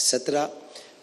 17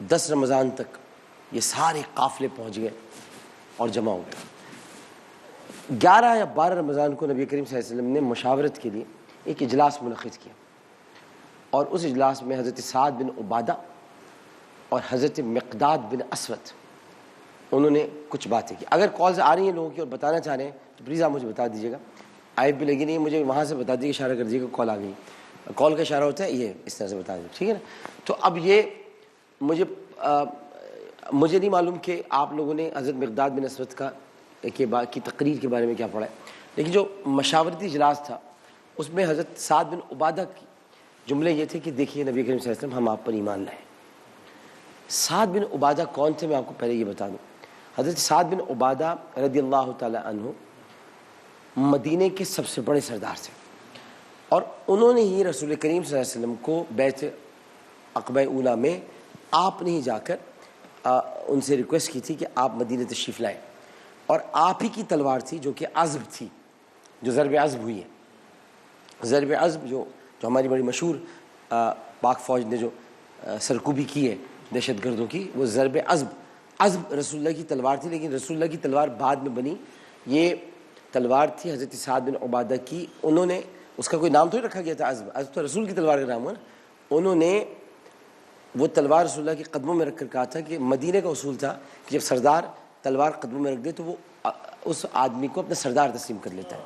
10 رمضان تک یہ سارے قافلے پہنچ گئے اور جمع ہو گئے. 11 یا 12 رمضان کو نبی کریم صلی اللہ علیہ وسلم نے مشاورت کے لیے ایک اجلاس منعقد کیا, اور اس اجلاس میں حضرت سعد بن عبادہ اور حضرت مقداد بن اسود انہوں نے کچھ باتیں کی. اگر کالز آ رہی ہیں لوگوں کی اور بتانا چاہ رہے ہیں تو پلیز آپ مجھے بتا دیجیے گا. آئی بھی لگی نہیں, مجھے وہاں سے بتا دیجیے, اشارہ کر دیجیے کہ کال آ گئی. کال کا اشارہ ہوتا ہے یہ, اس طرح سے بتا دیجیے, ٹھیک ہے نا. تو اب یہ مجھے نہیں معلوم کہ آپ لوگوں نے حضرت مقداد بن اسود کی تقریر کے بارے میں کیا پڑھا ہے, لیکن جو مشاورتی اجلاس تھا اس میں حضرت سعد بن عبادہ کی جملے یہ تھے کہ دیکھیے نبی کریم صلی اللہ علیہ وسلم ہم آپ پر ایمان لائے. سعد بن عبادہ کون تھے, میں آپ کو پہلے یہ بتا دوں. حضرت سعد بن عبادہ رضی اللہ تعالی عنہ مدینے کے سب سے بڑے سردار تھے, اور انہوں نے ہی رسول کریم صلی اللہ علیہ وسلم کو بیعت عقبہ اولیٰ میں آپ نے ہی جا کر ان سے ریکویسٹ کی تھی کہ آپ مدینہ تشریف لائیں, اور آپ ہی کی تلوار تھی جو کہ عزب تھی, جو ضرب عزب ہوئی ہے. ضرب عزب جو ہماری بڑی مشہور پاک فوج نے جو سرکوبی کی ہے دہشت گردوں کی, وہ ضرب عزب رسول اللہ کی تلوار تھی, لیکن رسول اللہ کی تلوار بعد میں بنی. یہ تلوار تھی حضرت سعد بن عبادہ کی, انہوں نے اس کا کوئی نام تھوڑی رکھا گیا تھا, عزب تو رسول کی تلوار کا نام ہوا نا. انہوں نے وہ تلوار رسول اللہ کے قدموں میں رکھ کر کہا تھا کہ مدینے کا اصول تھا کہ جب سردار تلوار قدموں میں رکھ دے تو وہ اس آدمی کو اپنا سردار تسلیم کر لیتا ہے.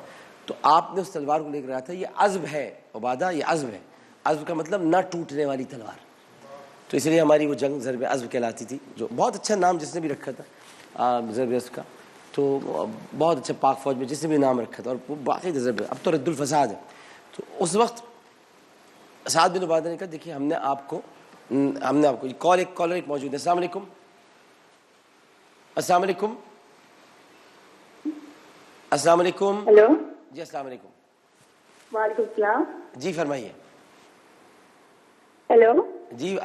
تو آپ نے اس تلوار کو لے کر کہا تھا یہ عزب ہے عبادہ, یہ عزب ہے. عزب کا مطلب نہ ٹوٹنے والی تلوار. تو اس لیے ہماری وہ جنگ ضرب عزب کہلاتی تھی, جو بہت اچھا نام جس نے بھی رکھا تھا ضرب عزب کا, تو بہت اچھا پاک فوج میں جس نے بھی نام رکھا تھا, اور وہ باقی ضرب. اب تو رد الفساد ہے. تو اس وقت سعد بن عبادہ نے کہا دیکھیے ہم نے آپ کو کالر ایک موجود ہے. السلام علیکم. السلام علیکم. السلام علیکم. ہیلو. جی السلام علیکم. وعلیکم السلام. جی فرمائیے. ہیلو. جی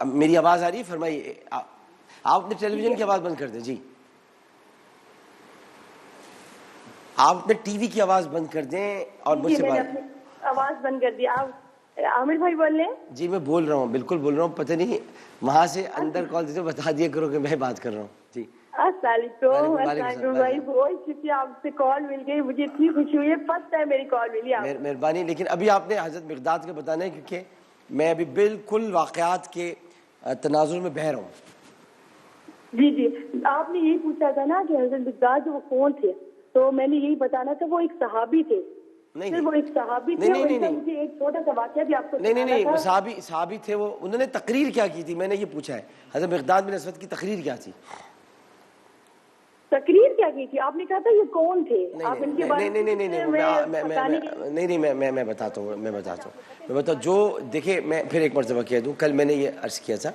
میری آواز آ رہی ہے, فرمائیے. آپ اپنے ٹیلی ویژن کی آواز بند کر دیں. جی آپ اپنے ٹی وی کی آواز بند کر دیں اور مجھ سے میں نے اپنی آواز بند کر دی. آپ عامر بھائی بول رہے ہیں؟ جی میں بول رہا ہوں, بالکل بول رہا ہوں. پتہ نہیں وہاں سے اندر کال دیتے بتا دیا کرو کہ میں بات کر رہا ہوں. جی السلام علیکم بھائی, بہت شکریہ, آپ سے کال مل گئی, مجھے اتنی خوشی ہوئی ہے, فرسٹ ٹائم میری کال ملی. مہربانی. لیکن ابھی آپ نے حضرت مقداد کا بتانا ہے, کیونکہ میں ابھی بالکل واقعات کے تناظر میں بہہ رہا ہوں. جی جی, آپ نے یہی پوچھا تھا نا کہ حضرت مقداد وہ کون تھے, تو میں نے یہی بتانا تھا وہ ایک صحابی تھے. وہ ایک صحابی تھے. مجھے ایک چھوٹا سا واقعہ بھی آپ کو نہیں وہ صحابی تھے. وہ انہوں نے تقریر کیا کی تھی, میں نے یہ پوچھا ہے حضرت مقداد بن اسود کی تقریر کیا تھی. تقریر کیا کی تھی آپ نے کہا تھا یہ کون تھے, آپ ان کے بارے میں میں بتاتا ہوں. جو دیکھیں میں پھر ایک مرتبہ کہہ دوں, کل میں نے یہ عرض کیا تھا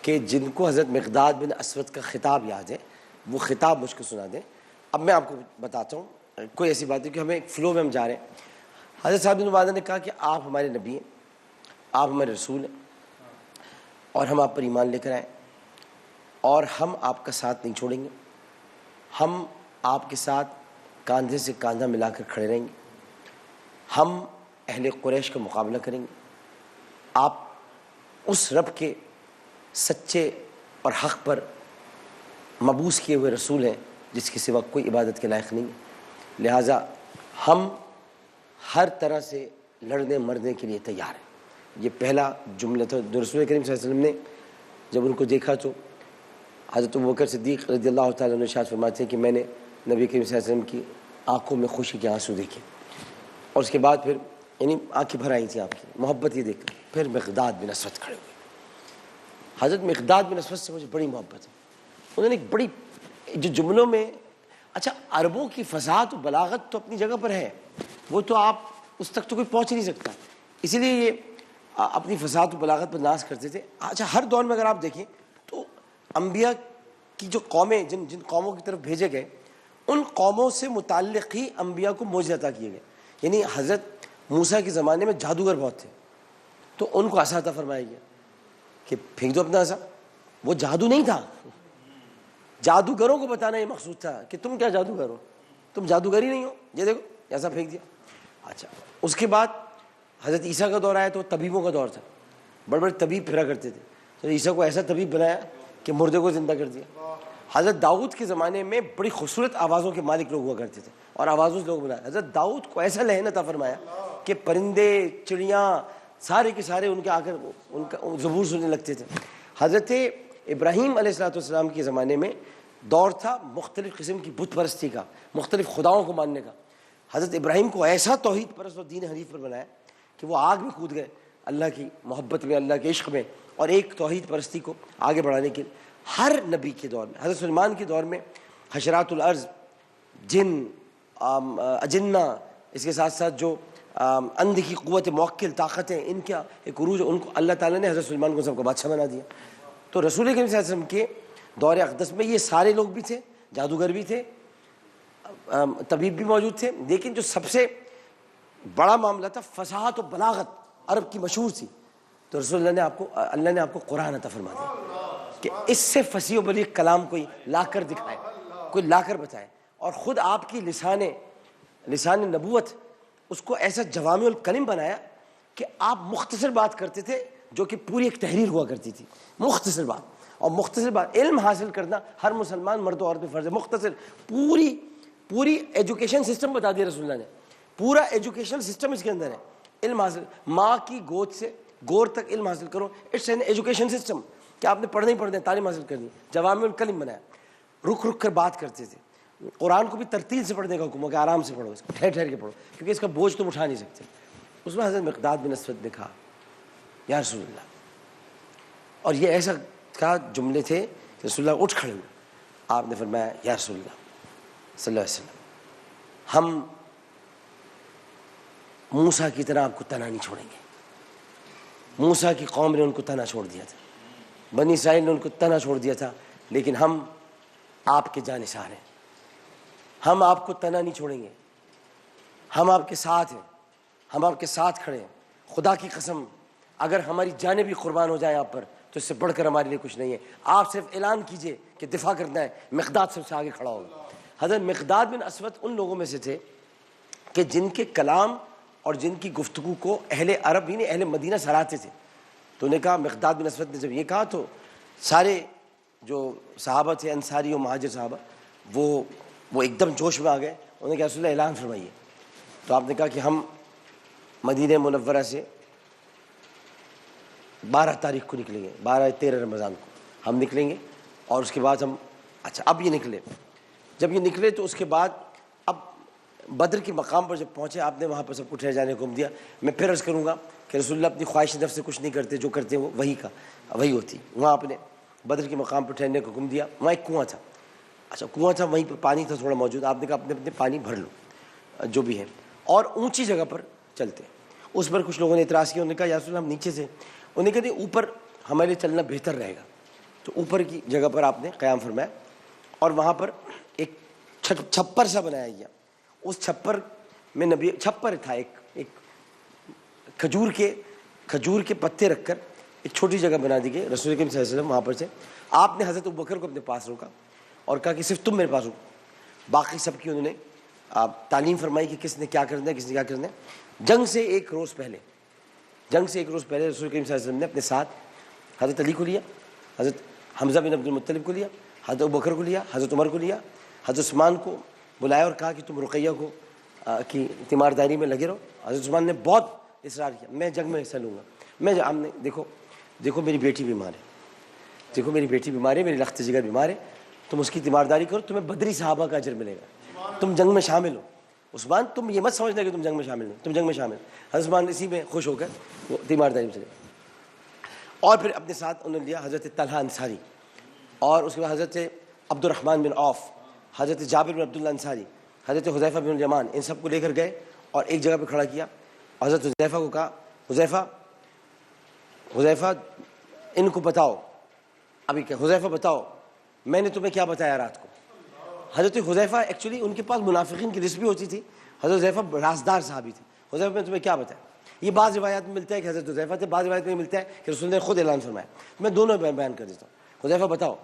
کہ جن کو حضرت مقداد بن اسود کا خطاب یاد ہے وہ خطاب مجھ کو سنا دیں. اب میں آپ کو بتاتا ہوں, کوئی ایسی بات ہے کہ ہمیں ایک فلو میں ہم جا رہے ہیں. حضرت سعد بن عبادہ نے کہا کہ آپ ہمارے نبی ہیں, آپ ہمارے رسول ہیں, اور ہم آپ پر ایمان لے کر آئے, اور ہم آپ کا ساتھ نہیں چھوڑیں گے. ہم آپ کے ساتھ کاندھے سے کاندھا ملا کر کھڑے رہیں گے. ہم اہل قریش کا مقابلہ کریں گے. آپ اس رب کے سچے اور حق پر مبعوث کیے ہوئے رسول ہیں جس کے سوا کوئی عبادت کے لائق نہیں ہے, لہٰذا ہم ہر طرح سے لڑنے مرنے کے لیے تیار ہیں. یہ پہلا جملہ تھا جو رسول کریم صلی اللہ علیہ وسلم نے جب ان کو دیکھا تو حضرت ابوبکر صدیق رضی اللہ تعالیٰ عنہ ارشاد فرماتے ہیں کہ میں نے نبی کریم صلی اللہ علیہ وسلم کی آنکھوں میں خوشی کے آنسو دیکھے, اور اس کے بعد پھر یعنی آنکھیں بھر آئی تھیں آپ کی محبت یہ دیکھ کر. پھر مقداد بن اسود کھڑے ہوئے. حضرت مقداد بن اسود سے مجھے بڑی محبت ہے. انہوں نے ایک بڑی جو جملوں میں, اچھا عربوں کی فصاحت و بلاغت تو اپنی جگہ پر ہے, وہ تو آپ اس تک تو کوئی پہنچ نہیں سکتا, اسی لیے یہ اپنی فصاحت و بلاغت پر ناز کرتے تھے. اچھا ہر دور میں اگر آپ دیکھیں تو انبیاء کی جو قومیں جن قوموں کی طرف بھیجے گئے ان قوموں سے متعلق ہی انبیاء کو معجزے عطا کیے گئے. یعنی حضرت موسیٰ کے زمانے میں جادوگر بہت تھے, تو ان کو عصا عطا فرمایا گیا کہ پھینک دو اپنا عصا. وہ جادو نہیں تھا, جادوگروں کو بتانا یہ مقصود تھا کہ تم کیا جادوگر ہو, تم جادوگر ہی نہیں ہو, یہ دیکھو ایسا پھینک دیا. اچھا اس کے بعد حضرت عیسیٰ کا دور آیا تو طبیبوں کا دور تھا, بڑے بڑے طبیب پھرا کرتے تھے. تو عیسیٰ کو ایسا طبیب بنایا کہ مردے کو زندہ کر دیا. حضرت داؤد کے زمانے میں بڑی خوبصورت آوازوں کے مالک لوگ ہوا کرتے تھے اور آوازوں سے لوگ بنایا. حضرت داؤد کو ایسا لہن عطا فرمایا کہ پرندے چڑیاں سارے کے سارے ان کے آ کر ان کا زبور سننے لگتے تھے. حضرت ابراہیم علیہ السلام کے زمانے میں دور تھا مختلف قسم کی بت پرستی کا, مختلف خداؤں کو ماننے کا. حضرت ابراہیم کو ایسا توحید پرست اور دین حنیف پر بنایا کہ وہ آگ میں کود گئے اللہ کی محبت میں, اللہ کے عشق میں, اور ایک توحید پرستی کو آگے بڑھانے کے لیے. ہر نبی کے دور میں, حضرت سلیمان کے دور میں حشرات الارض, جن, اجنہ, اس کے ساتھ ساتھ جو اندھ کی قوت موکل طاقتیں, ان کا ایک عروج, ان کو اللہ تعالیٰ نے حضرت سلیمان کو سب کا بادشاہ بنا دیا. تو رسول کریم صلی اللہ علیہ وسلم کے دور اقدس میں یہ سارے لوگ بھی تھے, جادوگر بھی تھے, طبیب بھی موجود تھے, لیکن جو سب سے بڑا معاملہ تھا فصاحت و بلاغت عرب کی مشہور تھی. تو رسول اللہ نے آپ کو قرآن عطا فرما دیا کہ اس سے فصیح و بلیغ کلام کوئی لا کر دکھائے, کوئی لا کر بتائے. اور خود آپ کی لسان نبوت اس کو ایسا جوامع الکلم بنایا کہ آپ مختصر بات کرتے تھے جو کہ پوری ایک تحریر ہوا کرتی تھی. مختصر بات, اور مختصر بات, علم حاصل کرنا ہر مسلمان مرد و عورت پہ فرض ہے. مختصر پوری ایجوکیشن سسٹم بتا دیا رسول اللہ نے, پورا ایجوکیشن سسٹم اس کے اندر ہے. علم حاصل, ماں کی گود سے گور تک علم حاصل کرو, اٹس این ایجوکیشن سسٹم کہ آپ نے پڑھنا ہی پڑھنا ہے, تعلیم حاصل کرنی. جوامع الکلم بنایا, رک کر بات کرتے تھے. قرآن کو بھی ترتیل سے پڑھنے کا حکم ہو کہ آرام سے پڑھو, اس کو ٹھہر کے پڑھو, کیونکہ اس کا بوجھ تم اٹھا نہیں سکتے. اس میں حضرت مقداد بن اسود نے کہا یا رسول اللہ, اور یہ ایسا کہا جملے تھے کہ رسول اللہ اٹھ کھڑے ہوئے. آپ نے فرمایا یا رسول اللہ صلی اللہ علیہ وسلم, ہم موسیٰ کی طرح آپ کو تنہا نہیں چھوڑیں گے. موسیٰ کی قوم نے ان کو تنہا چھوڑ دیا تھا, بنی اسرائیل نے ان کو تنہا چھوڑ دیا تھا, لیکن ہم آپ کے جانثار ہیں, ہم آپ کو تنہا نہیں چھوڑیں گے, ہم آپ کے ساتھ ہیں, ہم آپ کے ساتھ کھڑے ہیں. خدا کی قسم اگر ہماری جانیں بھی قربان ہو جائیں آپ پر تو اس سے بڑھ کر ہمارے لیے کچھ نہیں ہے. آپ صرف اعلان کیجئے کہ دفاع کرنا ہے. مقداد سب سے آگے کھڑا ہوگا. حضرت مقداد بن اسود ان لوگوں میں سے تھے کہ جن کے کلام اور جن کی گفتگو کو اہل عرب یعنی اہل مدینہ سراہتے تھے. تو انہوں نے کہا, مقداد بن اسود نے جب یہ کہا تو سارے جو صحابہ تھے, انصاری و مہاجر صحابہ, وہ ایک دم جوش میں آ گئے. انہوں نے کہا رسول اللہ اعلان فرمائیے. تو آپ نے کہا کہ ہم مدینہ منورہ سے 12 تاریخ کو نکلیں گے, 12-13 رمضان کو ہم نکلیں گے, اور اس کے بعد ہم, اچھا اب یہ نکلے. جب یہ نکلے تو اس کے بعد اب بدر کے مقام پر جب پہنچے, آپ نے وہاں پر سب کو ٹھہر جانے کو حکم دیا. میں پھر عرض کروں گا کہ رسول اللہ اپنی خواہش نفس سے کچھ نہیں کرتے, جو کرتے وہ وہی ہوتی. وہاں آپ نے بدر کے مقام پر ٹھہرنے کو حکم دیا. وہاں ایک کنواں تھا, اچھا کنواں تھا, وہیں پر پانی تھا تھوڑا موجود. آپ نے کہا اپنے پانی بھر لو جو بھی ہے, اور اونچی جگہ پر چلتے. اس پر کچھ لوگوں نے اعتراض کیا. انہوں نے کہا یا رسول اللہ ہم نیچے سے, انہوں نے کہا نہیں اوپر ہمارے لیے چلنا بہتر رہے گا. تو اوپر کی جگہ پر آپ نے قیام فرمایا, اور وہاں پر ایک چھپر سا بنایا گیا. اس چھپر میں نبی, چھپر تھا ایک کھجور کے پتے رکھ کر ایک چھوٹی جگہ بنا دی گئی. رسول کریم صلی اللہ علیہ وسلم وہاں پر سے, آپ نے حضرت ابوبکر کو اپنے پاس روکا اور کہا کہ صرف تم میرے پاس رکو. باقی سب کی انہوں نے تعلیم فرمائی کہ کس نے کیا کرنا ہے, کس نے کیا کرنا ہے. جنگ سے ایک روز پہلے رسول کریم صلی اللہ علیہ وسلم نے اپنے ساتھ حضرت علی کو لیا, حضرت حمزہ بن عبد المطلب کو لیا, حضرت ابوبکر کو لیا, حضرت عمر کو لیا, حضرت عثمان کو بلایا اور کہا کہ تم رقیہ کو کی تیمارداری میں لگے رہو. حضرت عثمان نے بہت اصرار کیا, میں جنگ میں حصہ لوں گا. ہم نے دیکھو میری بیٹی بیمار ہے, میری لخت جگر بیمار ہے, تم اس کی تیمارداری کرو, تمہیں بدری صحابہ کا اجر ملے گا, تم جنگ میں شامل ہو. عثمان تم یہ مت سمجھنا کہ تم جنگ میں شامل نہیں, تم جنگ میں شامل. حضرت عثمان اسی میں خوش ہو کر وہ تیمارداری میں چلے. اور پھر اپنے ساتھ انہوں نے لیا حضرت طلحہ انصاری, اور اس کے بعد حضرت عبد الرحمن بن عوف, حضرت جابر بن عبداللہ انصاری, حضرت حذیفہ بن الیمان, ان سب کو لے کر گئے اور ایک جگہ پہ کھڑا کیا. حضرت حذیفہ کو کہا حذیفہ ان کو بتاؤ, ابھی کہ حذیفہ بتاؤ میں نے تمہیں کیا بتایا رات کو. حضرت حذیفہ ایکچولی ان کے پاس منافقین کی لسٹ بھی ہوتی تھی. حضرت حذیفہ رازدار صحابی تھے. حذیفہ میں تمہیں کیا بتایا, یہ بعض روایات میں ملتا ہے کہ حضرت حذیفہ تھے, بعض روایات میں ملتا ہے کہ رسول نے خود اعلان فرمایا. میں دونوں بیان کر دیتا ہوں. حذیفہ بتاؤ.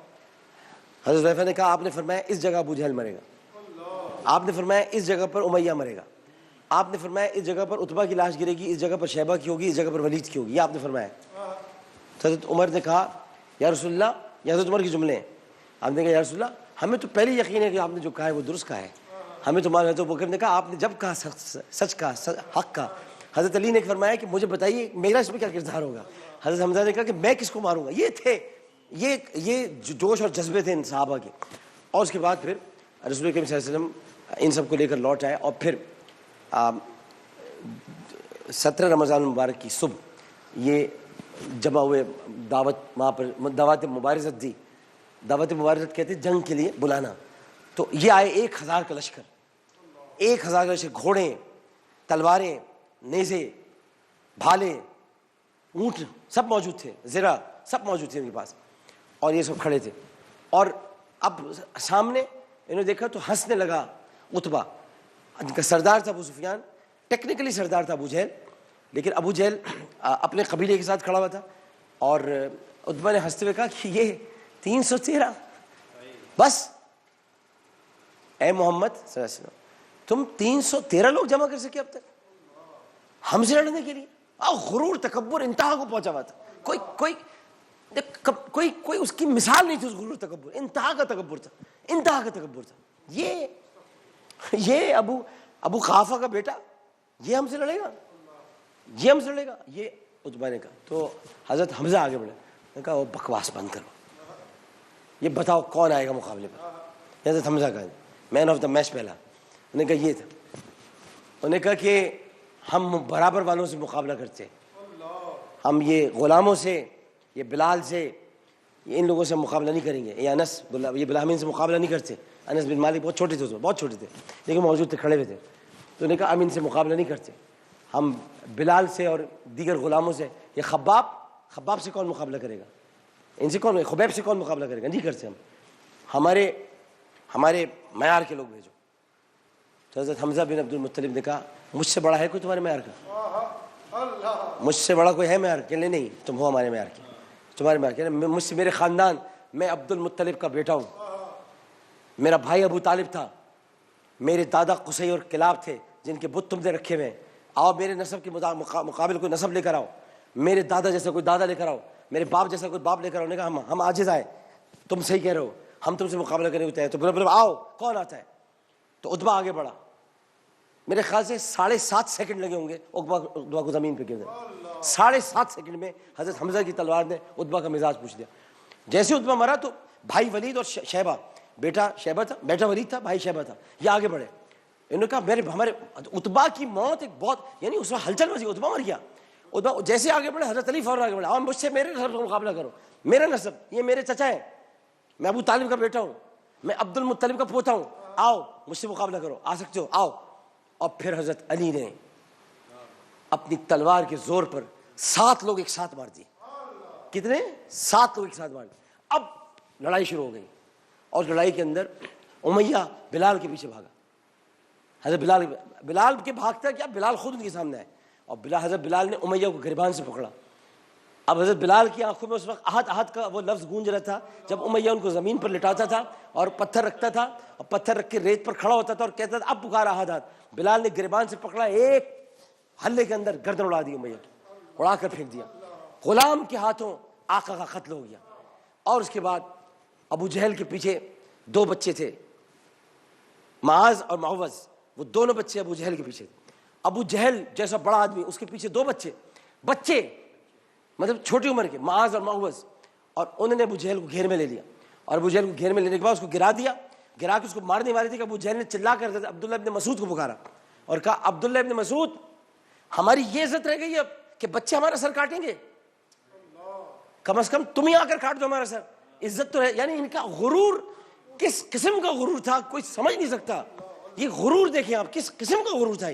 حضرت حذیفہ نے کہا آپ نے فرمایا اس جگہ ابو جہل مرے گا, آپ نے فرمایا اس جگہ پر امیہ مرے گا, آپ نے فرمایا اس جگہ پر عتبہ کی لاش گرے گی, اس جگہ پر شیبہ کی ہوگی, اس جگہ پر ولید کی ہوگی, یہ آپ نے فرمایا. حضرت عمر نے کہا یا رسول اللہ, یا حضرت عمر کے جملے ہیں. آپ نے کہا یا رسول اللہ ہمیں تو پہلے یقین ہے کہ آپ نے جو کہا ہے وہ درست کہا ہے, ہمیں تو حضرت ابوبکر نے کہا آپ نے جب کہا سچ کہا, حق کہا. حضرت علی نے فرمایا کہ مجھے بتائیے میرا اس میں کیا کردار ہوگا. حضرت حمزہ نے کہا کہ میں کس کو ماروں گا. یہ تھے یہ جوش اور جذبے تھے ان صحابہ کے. اور اس کے بعد پھر رسول کریم صلی اللہ علیہ وسلم ان سب کو لے کر لوٹ آئے, اور پھر 17 رمضان المبارک کی صبح یہ جمع ہوئے, دعوت وہاں پر دعوت مبارزت دی. دعوت مبارزت کہتے ہیں جنگ کے لیے بلانا. تو یہ آئے 1000 کا لشکر, 1000 کا لشکر, گھوڑے, تلواریں, نیزے, بھالے, اونٹ سب موجود تھے, زرہ سب موجود تھے ان کے پاس, اور یہ سب کھڑے تھے. اور اب سامنے انہوں نے دیکھا تو ہنسنے لگا عتبہ, ان کا سردار تھا ابو سفیان, ٹیکنیکلی سردار تھا ابو جہل, لیکن ابو جہل اپنے قبیلے کے ساتھ کھڑا ہوا تھا. اور عتبہ نے ہنستے ہوئے کہا کہ یہ 313 بس, اے محمد صلی اللہ علیہ وسلم تم 313 لوگ جمع کر سکے اب تک ہم سے لڑنے کے لیے. غرور تکبر انتہا کو پہنچا ہوا تھا. کوئی اس کی مثال نہیں تھی اس غرور تکبر, انتہا کا تکبر تھا, انتہا کا تکبر تھا. یہ ابو قحافہ کا بیٹا یہ ہم سے لڑے گا, یہ ہم سے لڑے گا, یہ عتبہ نے کہا. تو حضرت حمزہ آگے بڑھے, نے کہا وہ بکواس بند کرو, یہ بتاؤ کون آئے گا مقابلے پر. حضرت حمزہ کا مین آف دا میچ پہلا, انہوں نے کہا یہ تھا. انہوں نے کہا کہ ہم برابر والوں سے مقابلہ کرتے ہیں, ہم یہ غلاموں سے, یہ بلال سے, یہ ان لوگوں سے مقابلہ نہیں کریں گے. یہ انس, یہ بلامین سے مقابلہ نہیں کرتے. انس بن مالک بہت چھوٹے تھے, بہت چھوٹے تھے لیکن موجود تھے, کھڑے ہوئے تھے. تو انہوں نے کہا ہم ان سے مقابلہ نہیں کرتے, ہم بلال سے اور دیگر غلاموں سے. یہ خباب سے کون مقابلہ کرے گا, ان سے کون, خبیب سے کون مقابلہ کرے گا, نہیں کرتے ہم, ہمارے معیار کے لوگ بھیجو. تو حضرت حمزہ بن عبد المطلب نے کہا مجھ سے بڑا ہے کوئی تمہارے معیار کا, مجھ سے بڑا کوئی ہے معیار کے لیے؟ نہیں, تم ہو ہمارے معیار کے, تمہارے معیار کے. مجھ سے میرے خاندان, میں عبد المطلب کا بیٹا ہوں, میرا بھائی ابو طالب تھا, میرے دادا قصی اور کلاب تھے جن کے بت تم نے رکھے ہوئے ہیں. آؤ میرے نسب کے مقابل کوئی نسب لے کر آؤ, میرے دادا جیسا کوئی دادا لے کر آؤ, میرے باپ جیسا کوئی باپ لے کر آؤ. نے کہا ہم عاجز آئے, تم صحیح کہہ رہے ہو, ہم تم سے مقابلہ کرنے کو تیار. تو بولے آؤ کون آتا ہے. تو عتبہ آگے بڑھا, میرے خیال سے 7.5 سیکنڈ لگے ہوں گے عتبہ کو زمین پہ گر دے. 7.5 سیکنڈ میں حضرت حمزہ کی تلوار نے عتبہ کا مزاج پوچھ دیا. جیسے عتبہ مرا تو بھائی ولید اور شیبہ, بیٹا شیبہ تھا, بیٹا ولید تھا, بھائی شیبہ تھا, یہ آگے بڑھے. انہوں نے کہا ہمارے عتبہ کی موت ایک بہت, یعنی اس وقت ہلچل مچی, عتبہ مر گیا. عتبہ جیسے آگے بڑھے حضرت علی فوراً آگے بڑھے, اور مجھ سے میرے نسب کا مقابلہ کرو, میرا نسب, یہ میرے چچا ہے, میں ابو طالب کا بیٹا ہوں, میں عبد المطلب کا پوتا ہوں, آؤ مجھ سے مقابلہ کرو, آ سکتے ہو آؤ. اور پھر حضرت علی نے اپنی تلوار کے زور پر 7 لوگ ایک ساتھ مار دیے. کتنے؟ 7 لوگ ایک ساتھ مار دیے. اب لڑائی شروع ہو گئی, اور لڑائی کے اندر امیہ بلال کے پیچھے بھاگا. حضرت بلال کے بھاگتا کیا, بلال خود ان کے سامنے آئے, اور حضرت بلال نے امیہ کو گریبان سے پکڑا. اب حضرت بلال کی آنکھوں میں اس وقت احد احد کا وہ لفظ گونج رہا تھا, جب امیہ ان کو زمین پر لٹاتا تھا اور پتھر رکھتا تھا, اور پتھر رکھ کے ریت پر کھڑا ہوتا تھا اور کہتا تھا اب پکارا احد احد. بلال نے گریبان سے پکڑا, ایک حلے کے اندر گردن اڑا دی امیہ کی, اڑا کر پھینک دیا. غلام کے ہاتھوں آقا کا قتل ہو گیا. اور اس کے بعد ابو جہل کے پیچھے 2 بچے تھے, معاذ اور معوذ, وہ دونوں بچے ابو جہل کے پیچھے. ابو جہل جیسا بڑا آدمی, اس کے پیچھے 2 بچے مطلب چھوٹی عمر کے, معاذ اور معوذ, اور انہوں نے ابو جہل کو گھیر میں لے لیا. اور ابو جہل کو گھیر میں لینے کے بعد اس کو گرا دیا, گرا کے اس کو مارنے والی تھی کہ ابو جہل نے چلا کر عبداللہ ابن مسعود کو پکارا اور کہا عبداللہ ابن مسعود ہماری یہ عزت رہ گئی اب کہ بچے ہمارا سر کاٹیں گے, کم از کم تم ہی آ کر کاٹ دو ہمارا سر, عزت تو رہ. یعنی ان کا غرور کس قسم کا غرور تھا کوئی سمجھ نہیں سکتا. یہ غرور دیکھیں آپ, کس قسم کا غرور تھا,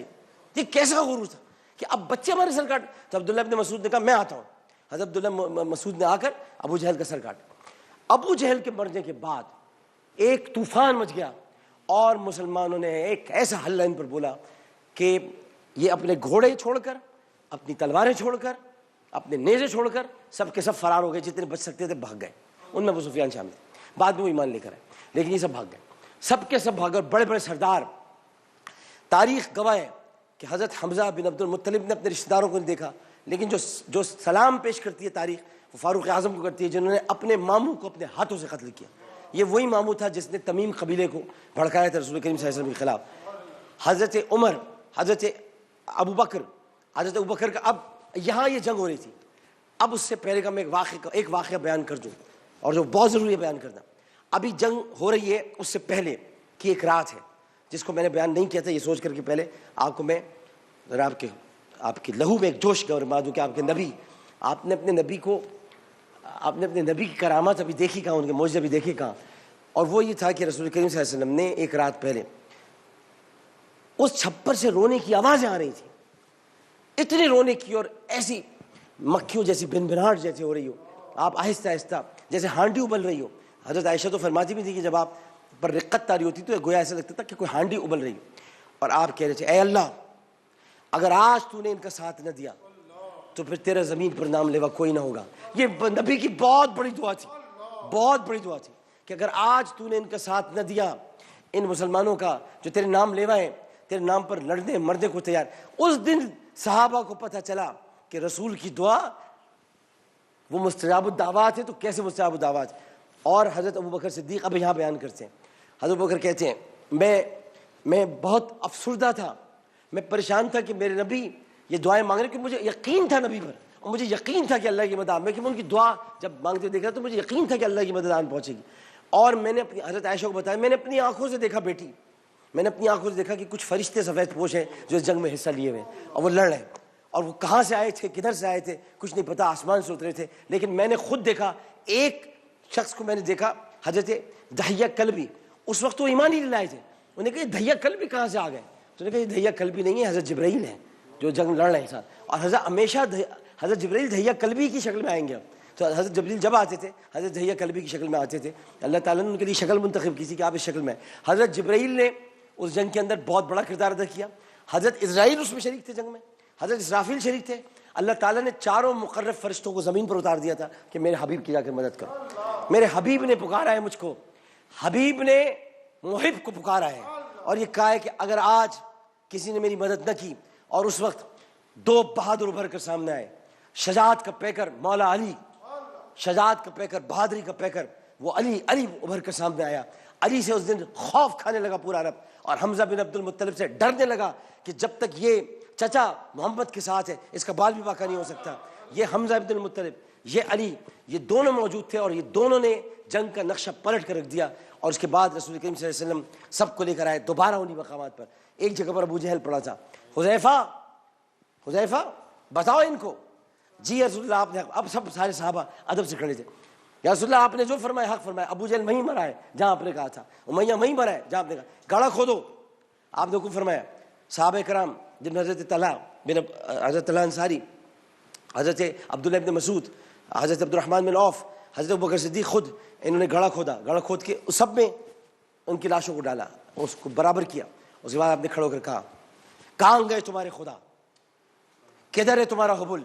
یہ کیسا غرور تھا کہ اب بچے ہمارے سر کاٹ. تو عبداللہ ابن مسعود نے کہا میں آتا ہوں. حضرت عبداللہ مسعود نے آ کر ابو جہل کا سر کاٹا. ابو جہل کے مرنے کے بعد ایک طوفان مچ گیا, اور مسلمانوں نے ایک ایسا حلہ ان پر بولا کہ یہ اپنے گھوڑے چھوڑ کر, اپنی تلواریں چھوڑ کر, اپنے نیزے چھوڑ کر سب کے سب فرار ہو گئے. جتنے بچ سکتے تھے بھاگ گئے. ان میں ابو سفیان شامل تھے, بعد میں وہ ایمان لے کر آئے, لیکن یہ سب بھاگ گئے. سب کے سب بھاگ گئے. بڑے بڑے سردار, تاریخ گواہ ہے کہ حضرت حمزہ بن عبد المطلب نے اپنے رشتہ داروں کو نہیں دیکھا, لیکن جو سلام پیش کرتی ہے تاریخ, وہ فاروق اعظم کو کرتی ہے جنہوں نے اپنے ماموں کو اپنے ہاتھوں سے قتل کیا. یہ وہی ماموں تھا جس نے تمیم قبیلے کو بھڑکایا تھا رسول کریم صلی اللہ علیہ وسلم کے خلاف. حضرت عمر، حضرت ابو بکر کا اب یہاں یہ جنگ ہو رہی تھی. اب اس سے پہلے کا میں ایک واقعہ بیان کر دوں، اور جو بہت ضروری ہے بیان کرنا. ابھی جنگ ہو رہی ہے، اس سے پہلے کی ایک رات ہے جس کو میں نے بیان نہیں کیا تھا، یہ سوچ کر کے پہلے آپ کو میں ذرا آپ کے لہو میں ایک جوش گرما دوں کہ آپ کے نبی، آپ نے اپنے نبی کی کرامات ابھی دیکھی کہاں، ان کے معجزے بھی دیکھے کہاں. اور وہ یہ تھا کہ رسول کریم صلی اللہ علیہ وسلم نے ایک رات پہلے اس چھپر سے رونے کی آوازیں آ رہی تھی، اتنی رونے کی، اور ایسی مکھیوں جیسی بنبناہٹ جیسے ہو رہی ہو، آپ آہستہ آہستہ جیسے ہانڈی ابل رہی ہو. حضرت عائشہ تو فرماتی بھی تھی کہ جب آپ پر رقت طاری ہوتی تو گویا ایسا لگتا تھا کہ کوئی ہانڈی ابل رہی ہو. اور آپ کہہ رہے تھے اے اللہ اگر آج تو نے ان کا ساتھ نہ دیا تو پھر تیرا زمین پر نام لیوا کوئی نہ ہوگا. یہ نبی کی بہت بڑی دعا تھی، بہت بڑی دعا تھی کہ اگر آج تو نے ان کا ساتھ نہ دیا، ان مسلمانوں کا جو تیرے نام لیوا ہیں، تیرے نام پر لڑنے مرنے کو تیار. اس دن صحابہ کو پتہ چلا کہ رسول کی دعا وہ مستجاب الدعوات ہے. تو کیسے مستجاب الدعوات؟ اور حضرت ابوبکر صدیق اب یہاں بیان کرتے ہیں. حضرت ابوبکر کہتے ہیں میں بہت افسردہ تھا، میں پریشان تھا کہ میرے نبی یہ دعائیں مانگ رہے، کہ مجھے یقین تھا نبی پر، اور مجھے یقین تھا کہ اللہ کی مدد میں ان کی دعا جب مانگتے دیکھ رہا تو مجھے یقین تھا کہ اللہ کی مدد آن پہنچے گی. اور میں نے اپنی حضرت عائشہ کو بتایا، میں نے اپنی آنکھوں سے دیکھا بیٹی، میں نے اپنی آنکھوں سے دیکھا کہ کچھ فرشتے سفید پوش ہیں جو اس جنگ میں حصہ لیے ہوئے ہیں اور وہ لڑ رہے ہیں. اور وہ کہاں سے آئے تھے، کدھر سے آئے تھے کچھ نہیں پتا، آسمان سے اترے تھے. لیکن میں نے خود دیکھا، ایک شخص کو میں نے دیکھا، حضرت دہیہ کلبی. اس وقت وہ ایمان ہی نہیں لائے تھے. انہوں نے کہا یہ دہیہ کلبی کہاں سے آ گئے؟ تو نے کہا یہ دہیہ کلبی نہیں ہے، حضرت جبرائیل ہیں جو جنگ لڑ رہے ہیں ساتھ. اور ہمیشہ حضرت جبرائیل دہیہ کلبی کی شکل میں آئیں گے. تو حضرت جبرائیل جب آتے تھے حضرت دہیہ کلبی کی شکل میں آتے تھے. اللہ تعالیٰ نے ان کے لیے شکل منتخب کی تھی کہ آپ اس شکل میں. حضرت جبرائیل نے اس جنگ کے اندر بہت بڑا کردار ادا کیا. حضرت اسرائیل اس میں شریک تھے جنگ میں، حضرت اسرافیل شریک تھے. اللہ تعالیٰ نے چاروں مقرب فرشتوں کو زمین پر اتار دیا تھا کہ میرے حبیب کی جا کر مدد کرو. میرے حبیب نے پکارا ہے مجھ کو، حبیب نے محب کو پکارا ہے اور یہ کہا ہے کہ اگر آج کسی نے میری مدد نہ کی. اور اس وقت دو بہادر ابھر کر سامنے آئے، شجاعت کا پیکر مولا علی، شجاعت کا پیکر، بہادری کا پیکر وہ علی ابھر کر سامنے آیا. علی سے اس دن خوف کھانے لگا پورا عرب، اور حمزہ بن عبد المطلب سے ڈرنے لگا کہ جب تک یہ چچا محمد کے ساتھ ہے اس کا بال بھی باقی نہیں ہو سکتا. یہ حمزہ بن المطلب، یہ علی، یہ دونوں موجود تھے اور یہ دونوں نے جنگ کا نقشہ پلٹ کر رکھ دیا. اور اس کے بعد رسول کریم صلی اللہ علیہ وسلم سب کو لے کر آئے دوبارہ انہی مقامات پر. ایک جگہ پر ابو جہل پڑا تھا. حذیفہ بتاؤ ان کو. جی رسول اللہ آپ نے، اب سب سارے صحابہ ادب سے کھڑے تھے. یا رسول اللہ آپ نے جو فرمایا حق فرمایا. ابو جہل وہیں مرا ہے جہاں آپ نے کہا تھا، امیہ وہیں مرا ہے جہاں آپ نے کہا. گاڑا کھودو، آپ نے حکم فرمایا. صحابہ کرام جن میں حضرت طلحہ انصاری، حضرت عبداللہ بن مسعود، حضرت عبد الرحمن بن عوف، حضرت ابوبکر صدیق خود، انہوں نے گڑھا کھود کے اس سب میں ان کی لاشوں کو ڈالا، اس کو برابر کیا. اس کے بعد آپ نے کھڑے ہو کر کہا کہاں گئے تمہارے خدا، کدھر ہے تمہارا حبل،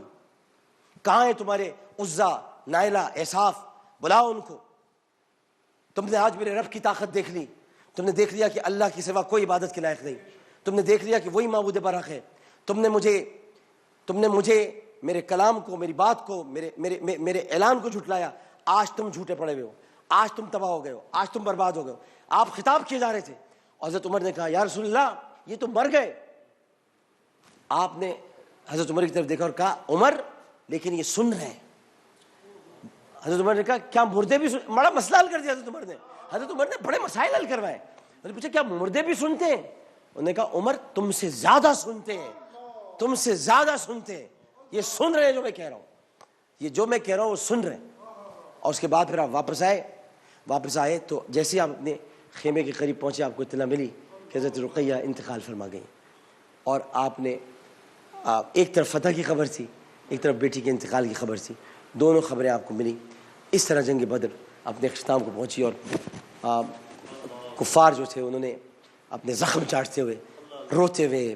کہاں ہے تمہارے عزا، نائلہ، احصاف، بلاؤ ان کو. تم نے آج میرے رب کی طاقت دیکھ لی، تم نے دیکھ لیا کہ اللہ کی سوا کوئی عبادت کے لائق نہیں، تم نے دیکھ لیا کہ وہی معبود برحق ہے. تم نے مجھے میرے کلام کو، میری بات کو، میرے اعلان کو جھٹلایا. آج تم جھوٹے پڑے ہوئے ہو، آج تم تباہ ہو گئے ہو، آج تم برباد ہو گئے ہو. آپ خطاب کیے جا رہے تھے. حضرت عمر نے کہا یا رسول اللہ یہ تو مر گئے. آپ نے حضرت عمر کی طرف دیکھا اور کہا عمر لیکن یہ سن رہے ہیں. حضرت عمر نے کہا کیا مردے بھی بڑا مسئلہ حل کر دیا حضرت عمر نے بڑے مسائل حل کروائے. انہوں نے پوچھا کیا مردے بھی سنتے ہیں؟ انہوں نے کہا عمر تم سے زیادہ سنتے ہیں، تم سے زیادہ سنتے ہیں. یہ سن رہے ہیں جو میں کہہ رہا ہوں، یہ جو میں کہہ رہا ہوں وہ سن رہے ہیں. اور اس کے بعد پھر آپ واپس آئے تو جیسے آپ اپنے خیمے کے قریب پہنچے آپ کو اطلاع ملی کہ حضرت رقیہ انتقال فرما گئی. اور آپ نے ایک طرف فتح کی خبر تھی، ایک طرف بیٹی کے انتقال کی خبر تھی. دونوں خبریں آپ کو ملی. اس طرح جنگ بدر اپنے اختتام کو پہنچی اور کفار جو تھے انہوں نے اپنے زخم چاٹتے ہوئے، روتے ہوئے،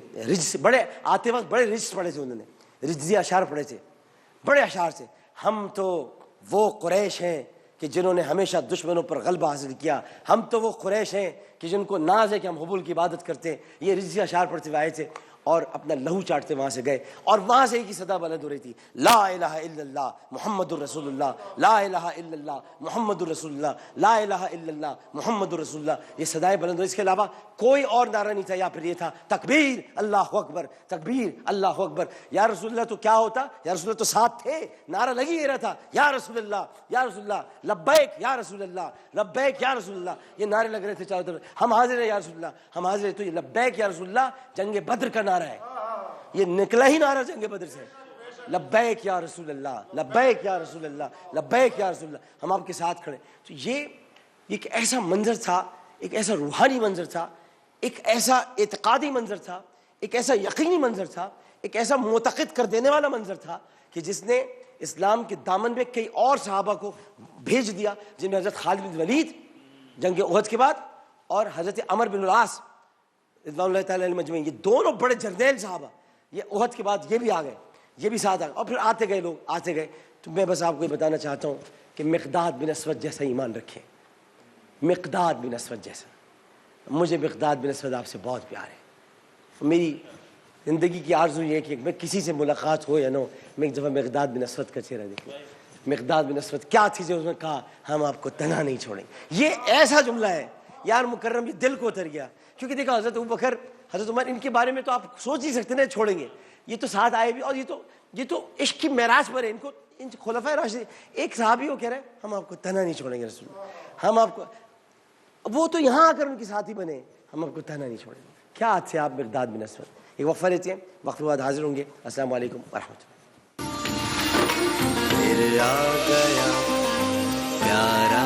بڑے آتے وقت بڑے رجس پڑے تھے. انہوں نے رجزی اشعار پڑھے تھے، بڑے اشعار تھے. ہم تو وہ قریش ہیں کہ جنہوں نے ہمیشہ دشمنوں پر غلبہ حاصل کیا، ہم تو وہ قریش ہیں کہ جن کو ناز ہے کہ ہم حبول کی عبادت کرتے ہیں. یہ رجزی اشعار پڑھتے ہوئے آئے تھے. اور اپنا لہو چاٹتے وہاں سے گئے, اور وہاں سے ایک ہی صدا بلند ہو رہی تھی, لا الہ الا اللہ محمد الرسول اللہ, لا الہ الا اللہ محمد الرسول اللہ, لا الہ الا اللہ محمد الرسول اللہ. یہ صدائیں بلند ہو, اس کے علاوہ کوئی اور نعرہ نہیں تھا. یا پھر یہ تھا تکبیر اللہ اکبر, تکبیر اللہ اکبر. یا رسول اللہ تو کیا ہوتا, یا رسول اللہ تو ساتھ تھے, نعرہ لگی یہ رہا تھا, یا رسول اللہ یا رسول اللہ, لبیک یا رسول اللہ, لبیک یا رسول اللہ. یہ نعرے لگ رہے تھے چاروں طرف, ہم حاضر ہیں یا رسول اللہ, ہم حاضر ہیں. تو یہ لبیک یا رسول اللہ جنگ بدر کا نعرہ ہے, یہ نکلا ہی نعرہ جنگ بدر سے, لبیک یا رسول اللہ, لبیک یا رسول اللہ, لبیک یا رسول اللہ. ہم آپ کے ساتھ کھڑے. تو یہ ایک ایسا منظر تھا, ایک ایسا روحانی منظر تھا, ایک ایسا اعتقادی منظر تھا, ایک ایسا یقینی منظر تھا, ایک ایسا معتقد کر دینے والا منظر تھا کہ جس نے اسلام کے دامن میں کئی اور صحابہ کو بھیج دیا, جن میں حضرت خالد بن ولید جنگ احد کے بعد, اور حضرت عمر بن العاص رضوان اللہ تعالیٰ علیہ مجمعین. یہ دونوں بڑے جرنیل صحابہ, یہ احد کے بعد یہ بھی آ گئے, یہ بھی ساتھ آ گئے, اور پھر آتے گئے لوگ, آتے گئے. تو میں بس آپ کو یہ بتانا چاہتا ہوں کہ مقداد بن اسود جیسا ایمان رکھیں, مقداد بن اسود جیسا. مجھے مقداد بن اسود آپ سے بہت پیار ہے. میری زندگی کی آرزو یہ ہے کہ میں کسی سے ملاقات ہو یا نہ ہو, میں ایک دفعہ مقداد بن اسود کا چہرہ دیکھوں. مقداد بن اسود کیا تھی جو اس نے کہا ہم آپ کو تنہا نہیں چھوڑیں. یہ ایسا جملہ ہے یار مکرم, یہ دل کو اتر گیا. کیونکہ دیکھا حضرت ابوبکر, حضرت عمر, ان کے بارے میں تو آپ سوچ نہیں سکتے نا چھوڑیں گے. یہ تو ساتھ آئے بھی, اور یہ تو عشق کی معراج پر ہے. ان خلفائے راشدین, ایک صحابی وہ کہہ رہے ہیں ہم آپ کو تنہا نہیں چھوڑیں گے رسول, ہم آپ کو, وہ تو یہاں آ کر ان کے ساتھی بنے, ہم آپ کو تنہا نہیں چھوڑیں گے. کیا تھے آپ مقداد بن اسود. ایک وقفہ لیتے ہیں, وقت کے بعد حاضر ہوں گے. السلام علیکم ورحمۃ اللہ. پھر آ گیا پیارا